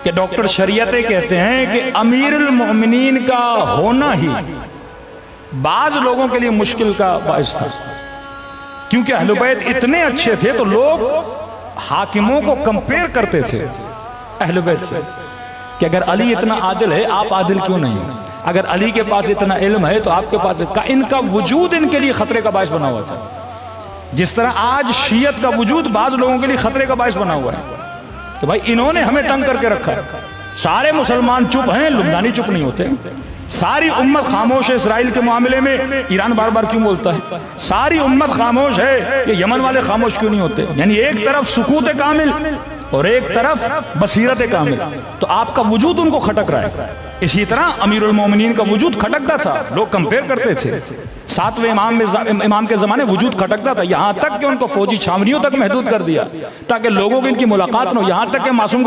کہ ڈاکٹر شریعتیں کہتے ہیں کہ امیر المؤمنین کا ہونا ہی بعض لوگوں کے لیے مشکل کا باعث تھا، کیونکہ اہل بیت اتنے اچھے تھے تو لوگ حاکموں کو کمپیئر کرتے تھے اہل بیت سے کہ اگر علی اتنا عادل ہے آپ عادل کیوں نہیں ہیں، اگر علی کے پاس اتنا علم ہے تو آپ کے پاس ان کا وجود ان کے لیے خطرے کا باعث بنا ہوا تھا، جس طرح آج شیعت کا وجود بعض لوگوں کے لیے خطرے کا باعث بنا ہوا ہے کہ بھائی انہوں نے ہمیں تنگ کر کے رکھا ہے، سارے مسلمان چپ ہیں، لبنانی چپ نہیں ہوتے، ساری امت خاموش ہے اسرائیل کے معاملے میں، ایران بار بار کیوں بولتا ہے، ساری امت خاموش ہے، یہ یمن والے خاموش کیوں نہیں ہوتے، یعنی ایک طرف سکوت کامل اور ایک طرف بصیرت کامل، تو آپ کا وجود ان کو کھٹک رہا ہے۔ اسی طرح امیر المومنین کا وجود کھٹکتا تھا، لوگ کمپیئر کرتے تھے، ساتویں امام کے زمانے وجود کھٹکتا تھا، یہاں تک کہ ان کو فوجی چھاونیوں تک محدود کر دیا تاکہ لوگوں کی ان کی ملاقات نہ ہو، یہاں تک کہ معصوم